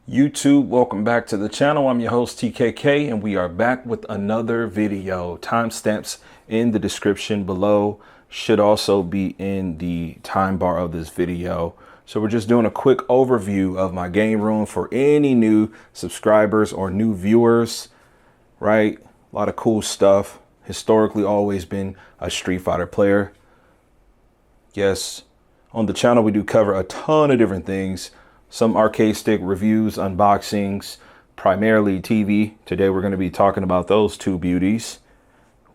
YouTube, welcome back to the channel. I'm your host TKK and we are back with another video. Timestamps in the description below, should also be in the time bar of this video. So we're just doing a quick overview of my game room for any new subscribers or new viewers, right? A lot of cool stuff. Historically always been a Street Fighter player. Yes, on the channel we do cover a ton of different things. Some arcade stick reviews, unboxings, primarily TV. Today we're going to be talking about those two beauties.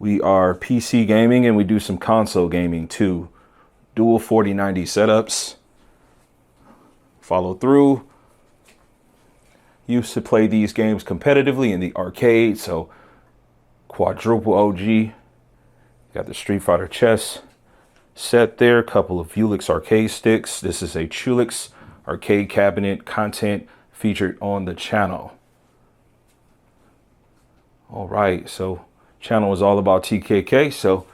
We are PC gaming and we do some console gaming too. Dual 4090 setups. Follow through. Used to play these games competitively in the arcade, so quadruple OG. Got the Street Fighter chess set there, a couple of Ulix arcade sticks. This is a Chulix arcade cabinet, content featured on the channel. All right, so channel is all about TKK, so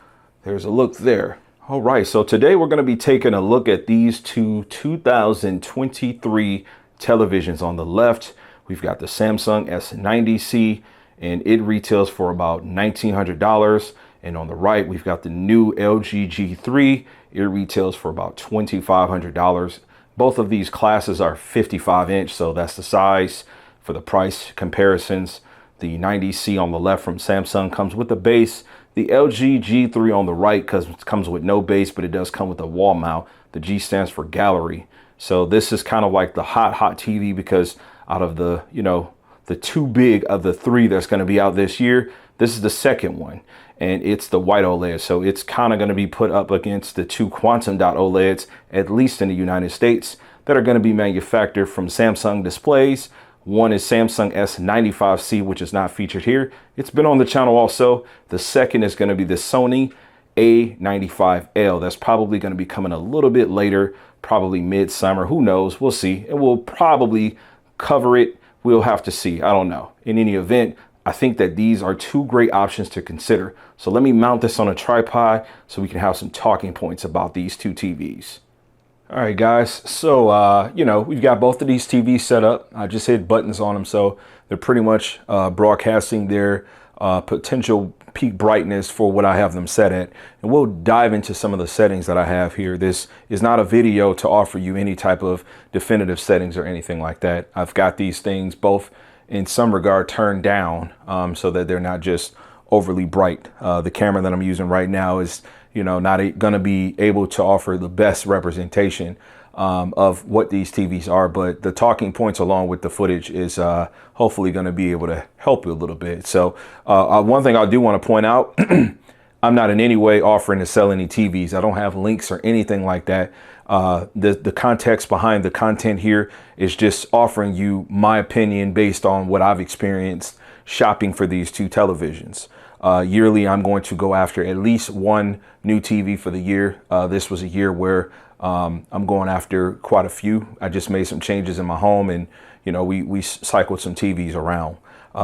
there's a look there. All right, so today we're going to be taking a look at these two 2023 televisions. On the left, we've got the Samsung S90C, and it retails for about $1,900. And on the right, we've got the new LG G3. It retails for about $2,500. Both of these classes are 55-inch, so that's the size. For the price comparisons, the 90C on the left from Samsung comes with the base. The LG G3 on the right comes with no base, but it does come with a wall mount. The G stands for gallery. So this is kind of like the hot TV, because out of the, the too big of the three that's going to be out this year, this is the second one. And it's the white OLED. So it's kind of going to be put up against the two quantum dot OLEDs, at least in the United States, that are going to be manufactured from Samsung displays. One is Samsung S95C, which is not featured here. It's been on the channel also. The second is going to be the Sony A95L. That's probably going to be coming a little bit later, probably midsummer. Who knows? We'll see. And we'll probably cover it. We'll have to see. I don't know. In any event, I think that these are two great options to consider. So let me mount this on a tripod so we can have some talking points about these two TVs. All right, guys. So, we've got both of these TVs set up. I just hit buttons on them. So they're pretty much broadcasting their potential peak brightness for what I have them set at. And we'll dive into some of the settings that I have here. This is not a video to offer you any type of definitive settings or anything like that. I've got these things both in some regard turned down so that they're not just overly bright. The camera that I'm using right now is, not going to be able to offer the best representation of what these TVs are, but the talking points along with the footage is hopefully going to be able to help you a little bit. So one thing I do want to point out, I'm not in any way offering to sell any TVs. I don't have links or anything like that. The context behind the content here is just offering you my opinion based on what I've experienced shopping for these two televisions. Yearly, I'm going to go after at least one new TV for the year. This was a year where I'm going after quite a few. I just made some changes in my home, and we cycled some TVs around.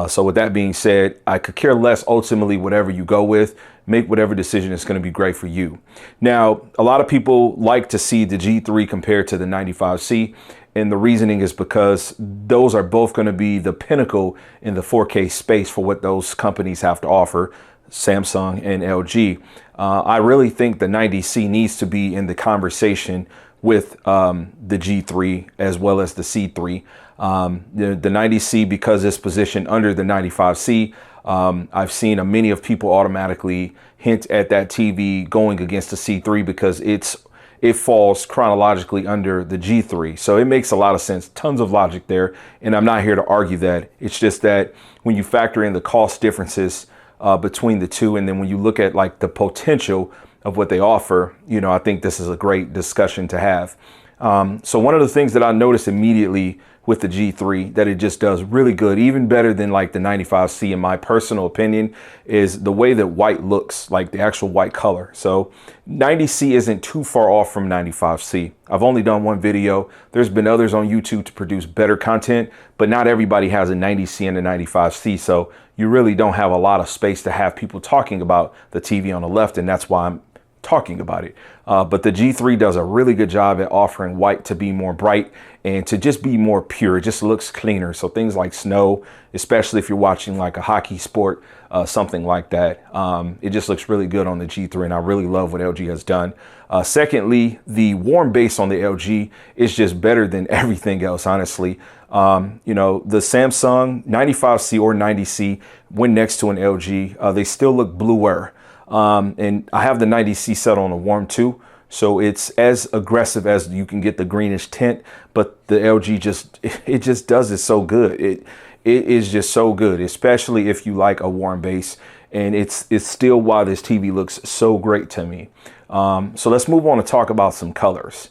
So with that being said, I could care less ultimately whatever you go with. Make whatever decision is going to be great for you. Now, a lot of people like to see the G3 compared to the 95C. And the reasoning is because those are both going to be the pinnacle in the 4K space for what those companies have to offer, Samsung and LG. I really think the 90C needs to be in the conversation with the G3 as well as the C3. The 90C, because it's positioned under the 95C, I've seen many of people automatically hint at that TV going against the C3 because it falls chronologically under the G3. So it makes a lot of sense, tons of logic there. And I'm not here to argue that. It's just that when you factor in the cost differences between the two, and then when you look at like the potential of what they offer, I think this is a great discussion to have. So one of the things that I noticed immediately with the G3 that it just does really good, even better than like the 95C in my personal opinion, is the way that white looks, like the actual white color. So 90C isn't too far off from 95C. I've only done one video. There's been others on YouTube to produce better content, but not everybody has a 90C and a 95C. So you really don't have a lot of space to have people talking about the TV on the left. And that's why I'm talking about it. But the G3 does a really good job at offering white to be more bright and to just be more pure. It just looks cleaner. So things like snow, especially if you're watching like a hockey sport, something like that, it just looks really good on the G3, and I really love what LG has done. Secondly, the warm base on the LG is just better than everything else, honestly. You know, the Samsung 95C or 90C, when next to an LG, they still look bluer. And I have the 90C set on a warm too, so it's as aggressive as you can get the greenish tint, but the LG just does it so good. It is just so good, especially if you like a warm base, and it's still why this TV looks so great to me. So let's move on to talk about some colors.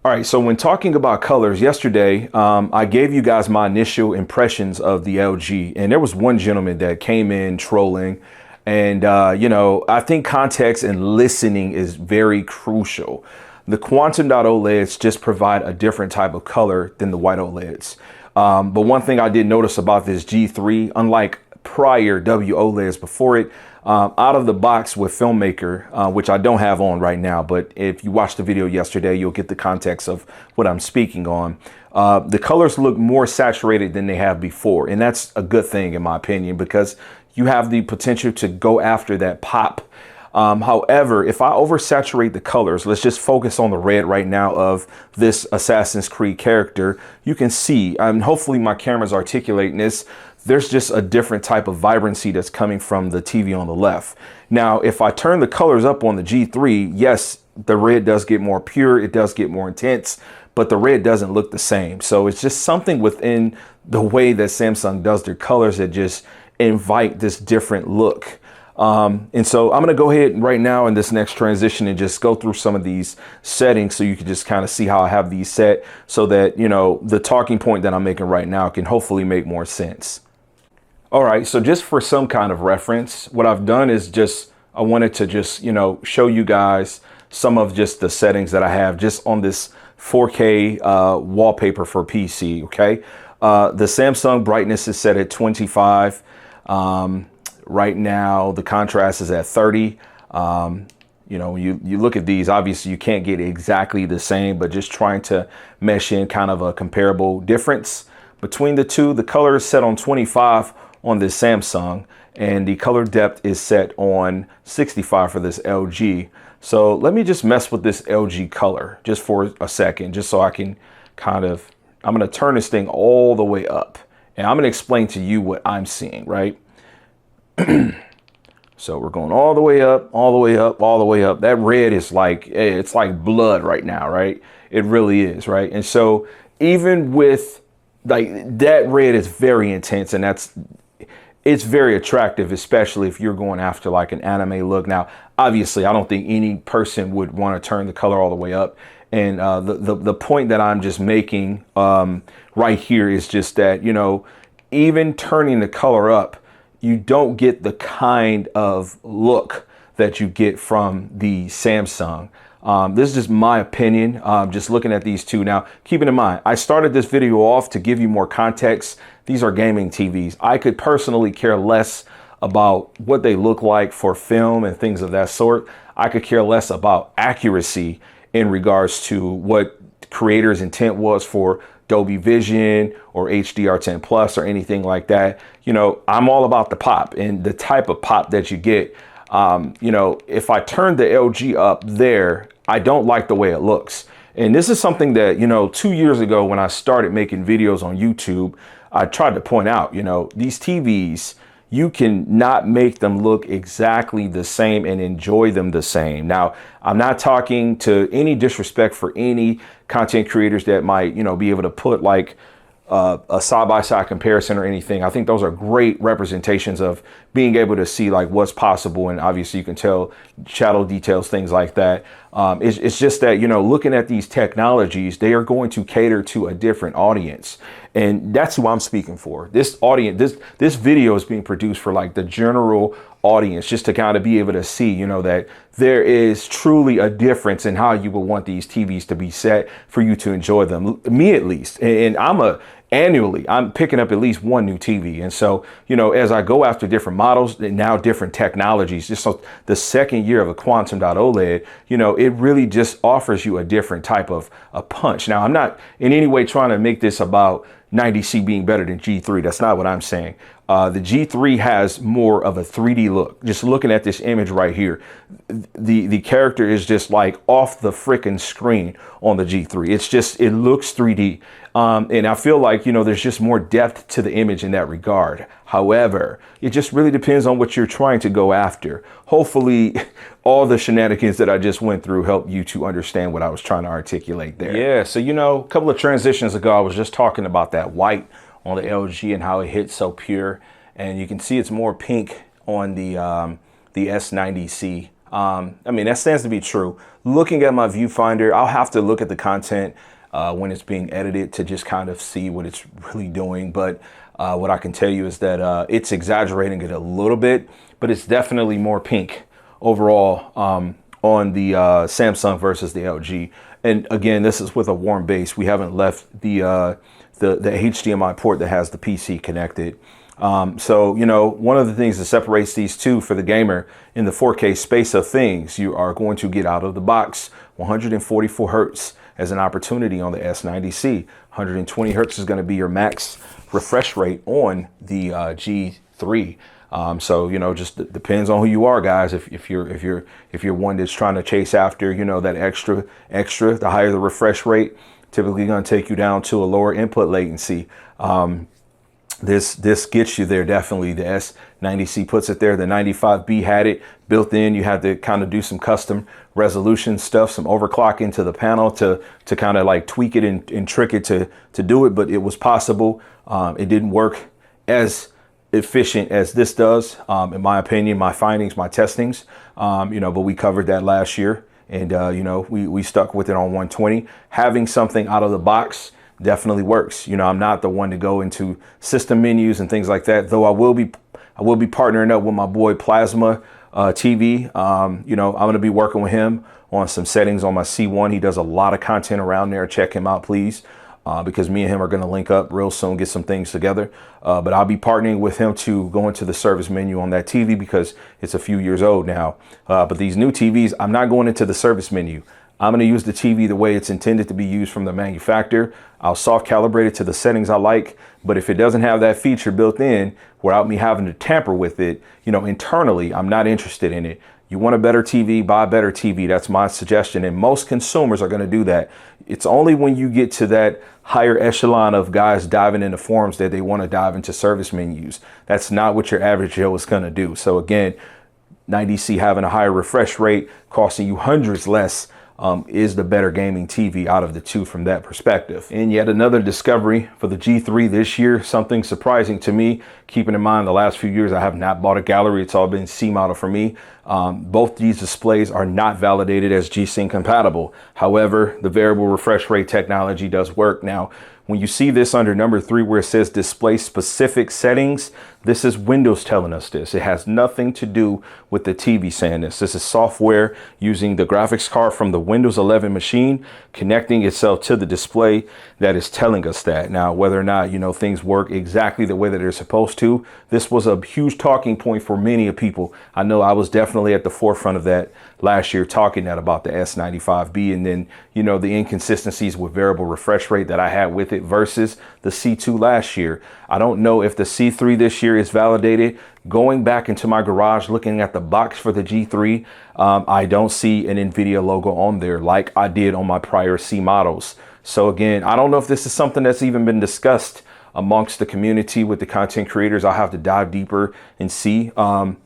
All right, so when talking about colors yesterday, I gave you guys my initial impressions of the LG, and there was one gentleman that came in trolling, and you know, I think context and listening is very crucial. The Quantum Dot OLEDs just provide a different type of color than the white OLEDs. But one thing I did notice about this G3, unlike prior WOLEDs before it, out of the box with Filmmaker, which I don't have on right now, but if you watched the video yesterday, you'll get the context of what I'm speaking on. The colors look more saturated than they have before, and that's a good thing in my opinion, because you have the potential to go after that pop. However, if I oversaturate the colors, let's just focus on the red right now of this Assassin's Creed character. You can see, hopefully my camera's articulating this, there's just a different type of vibrancy that's coming from the TV on the left. Now, if I turn the colors up on the G3, yes, the red does get more pure, it does get more intense, but the red doesn't look the same. So it's just something within the way that Samsung does their colors that just invite this different look. And so I'm going to go ahead right now in this next transition and just go through some of these settings so you can just kind of see how I have these set so that, you know, the talking point that I'm making right now can hopefully make more sense. All right, so just for some kind of reference, what I've done is I wanted to just, you know, show you guys some of just the settings that I have just on this 4K wallpaper for PC, okay? The Samsung brightness is set at 25. Right now, the contrast is at 30. You know, you look at these, obviously you can't get exactly the same, but just trying to mesh in kind of a comparable difference between the two. The color is set on 25 on this Samsung, and the color depth is set on 65 for this LG. So let me just mess with this LG color just for a second, just so I can kind of, I'm going to turn this thing all the way up, and I'm going to explain to you what I'm seeing, right? So we're going all the way up, all the way up, all the way up. That red is like, it's like blood right now, right? It really is, right? And so even with like that red is very intense, and it's very attractive, especially if you're going after like an anime look. Now, obviously, I don't think any person would want to turn the color all the way up. And the point that I'm just making right here is just that, you know, even turning the color up, you don't get the kind of look that you get from the Samsung. This is just my opinion, just looking at these two. Now, keeping in mind, I started this video off to give you more context. These are gaming TVs. I could personally care less about what they look like for film and things of that sort. I could care less about accuracy in regards to what creators' intent was for Dolby Vision or HDR10 Plus or anything like that. You know, I'm all about the pop and the type of pop that you get. You know, if I turn the LG up there, I don't like the way it looks. And this is something that, you know, 2 years ago when I started making videos on YouTube, I tried to point out, you know, these TVs, you can not make them look exactly the same and enjoy them the same. Now, I'm not talking to any disrespect for any content creators that might, you know, be able to put like a side-by-side comparison or anything. I think those are great representations of being able to see like what's possible, and obviously you can tell shadow details, things like that. It's just that, you know, looking at these technologies, they are going to cater to a different audience, and that's who I'm speaking for. This audience, this video is being produced for like the general audience, just to kind of be able to see, you know, that there is truly a difference in how you would want these TVs to be set for you to enjoy them, me at least. And I'm a annually, I'm picking up at least one new TV. And so, you know, as I go after different models and now different technologies, just so the second year of a quantum dot OLED, you know, it really just offers you a different type of a punch. Now, I'm not in any way trying to make this about 90C being better than G3. That's not what I'm saying. The G3 has more of a 3D look. Just looking at this image right here, the character is just like off the freaking screen on the G3. It's just, it looks 3D. And I feel like, you know, there's just more depth to the image in that regard. However, it just really depends on what you're trying to go after. Hopefully, all the shenanigans that I just went through help you to understand what I was trying to articulate there. Yeah, so, you know, a couple of transitions ago, I was just talking about that white on the LG and how it hits so pure. And you can see it's more pink on the S90C. I mean, that stands to be true. Looking at my viewfinder, I'll have to look at the content when it's being edited to just kind of see what it's really doing. But what I can tell you is that it's exaggerating it a little bit, but it's definitely more pink overall on the Samsung versus the LG. And again, this is with a warm base. We haven't left the HDMI port that has the PC connected. So, you know, one of the things that separates these two for the gamer in the 4K space of things, you are going to get out of the box 144 hertz as an opportunity on the S90C. 120 hertz is going to be your max refresh rate on the G3. So, you know, just depends on who you are, guys. If you're one that's trying to chase after, you know, that extra, the higher the refresh rate, typically going to take you down to a lower input latency. This gets you there, definitely. The S90C puts it there. The 95B had it built in. You had to kind of do some custom resolution stuff, some overclocking to the panel to kind of like tweak it and trick it to do it, but it was possible. It didn't work as efficient as this does, in my opinion, my findings, my testings, you know, but we covered that last year. And, you know, we stuck with it on 120. Having something out of the box definitely works. You know, I'm not the one to go into system menus and things like that, though I will be partnering up with my boy Plasma TV. You know, I'm going to be working with him on some settings on my C1. He does a lot of content around there. Check him out, please. Because me and him are going to link up real soon, get some things together. But I'll be partnering with him to go into the service menu on that TV because it's a few years old now. But these new TVs, I'm not going into the service menu. I'm going to use the TV the way it's intended to be used from the manufacturer. I'll soft calibrate it to the settings I like. But if it doesn't have that feature built in without me having to tamper with it, you know, internally, I'm not interested in it. You want a better TV, buy a better TV. That's my suggestion. And most consumers are going to do that. It's only when you get to that higher echelon of guys diving into forums that they want to dive into service menus. That's not what your average Joe is going to do. So again, 90C having a higher refresh rate, costing you hundreds less, is the better gaming TV out of the two from that perspective. And yet another discovery for the G3 this year, something surprising to me, keeping in mind the last few years I have not bought a gallery. It's all been C model for me. Both these displays are not validated as G-Sync compatible. However, the variable refresh rate technology does work. Now, when you see this under number 3 where it says display specific settings, this is Windows telling us this. It has nothing to do with the TV saying this. This is software using the graphics card from the Windows 11 machine, connecting itself to the display that is telling us that. Now, whether or not, you know, things work exactly the way that they're supposed to, this was a huge talking point for many people. I know I was definitely at the forefront of that last year, talking that about the S95B and then, you know, the inconsistencies with variable refresh rate that I had with it versus the C2 last year. I don't know if the C3 this year is validated. Going back into my garage, looking at the box for the G3, I don't see an NVIDIA logo on there like I did on my prior C models. So again, I don't know if this is something that's even been discussed amongst the community with the content creators. I'll have to dive deeper and see.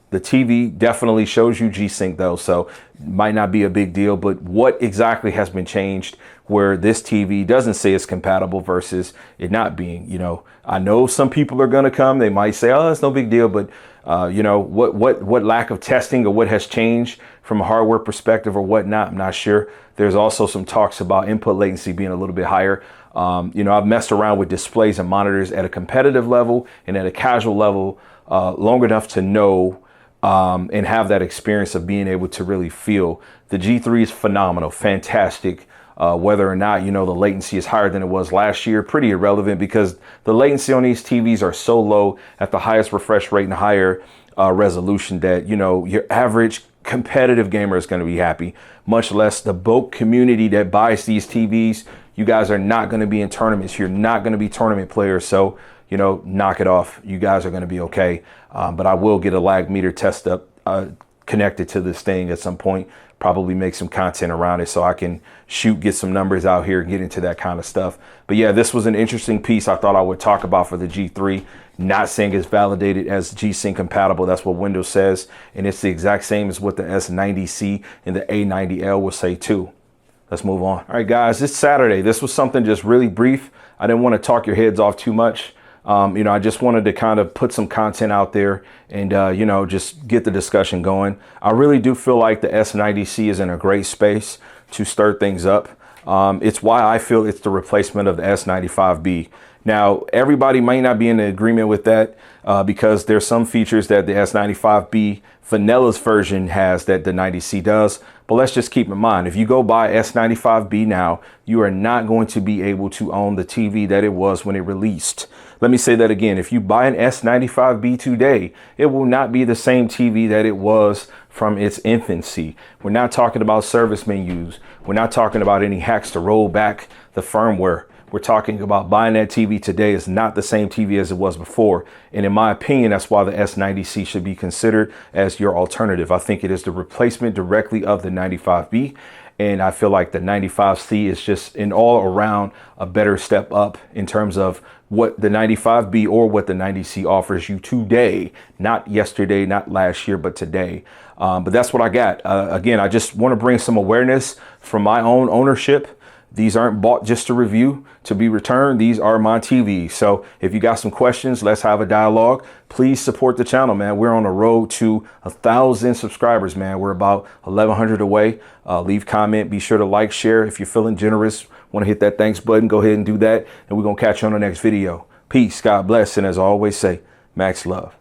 The TV definitely shows you G-Sync though, so might not be a big deal, but what exactly has been changed where this TV doesn't say it's compatible versus it not being? You know, I know some people are going to come, they might say, oh, it's no big deal, but you know, what lack of testing or what has changed from a hardware perspective or whatnot, I'm not sure. There's also some talks about input latency being a little bit higher. You know, I've messed around with displays and monitors at a competitive level and at a casual level long enough to know and have that experience of being able to really feel. The G3 is phenomenal, fantastic. Whether or not, you know, the latency is higher than it was last year, pretty irrelevant, because the latency on these TVs are so low at the highest refresh rate and higher resolution that, you know, your average competitive gamer is going to be happy, much less the bulk community that buys these TVs. You guys are not going to be in tournaments. You're not going to be tournament players. So, you know, knock it off. You guys are going to be okay. But I will get a lag meter test up connected to this thing at some point, probably make some content around it so I can get some numbers out here and get into that kind of stuff. But yeah, this was an interesting piece I thought I would talk about for the G3. Not saying it's validated as G-Sync compatible. That's what Windows says. And it's the exact same as what the S90C and the A90L will say too. Let's move on. All right, guys, it's Saturday. This was something just really brief. I didn't want to talk your heads off too much. You know, I just wanted to kind of put some content out there and, you know, just get the discussion going. I really do feel like the S90C is in a great space to stir things up. It's why I feel it's the replacement of the S95B. Now, everybody might not be in agreement with that because there's some features that the S95B Vanilla's version has that the 90C does. But let's just keep in mind, if you go buy S95B now, you are not going to be able to own the TV that it was when it released. Let me say that again. If you buy an S95B today, it will not be the same TV that it was from its infancy. We're not talking about service menus. We're not talking about any hacks to roll back the firmware. We're talking about buying that TV today is not the same TV as it was before. And in my opinion, that's why the S90C should be considered as your alternative. I think it is the replacement directly of the 95B. And I feel like the 95C is just an all around a better step up in terms of what the 95B or what the 90C offers you today, not yesterday, not last year, but today. But that's what I got. Again, I just want to bring some awareness from my own ownership. These aren't bought just to review, to be returned. These are my TVs. So if you got some questions, let's have a dialogue. Please support the channel, man. We're on the road to 1,000 subscribers, man. We're about 1,100 away. Leave comment. Be sure to like, share. If you're feeling generous, want to hit that thanks button, go ahead and do that. And we're going to catch you on the next video. Peace. God bless. And as I always say, max love.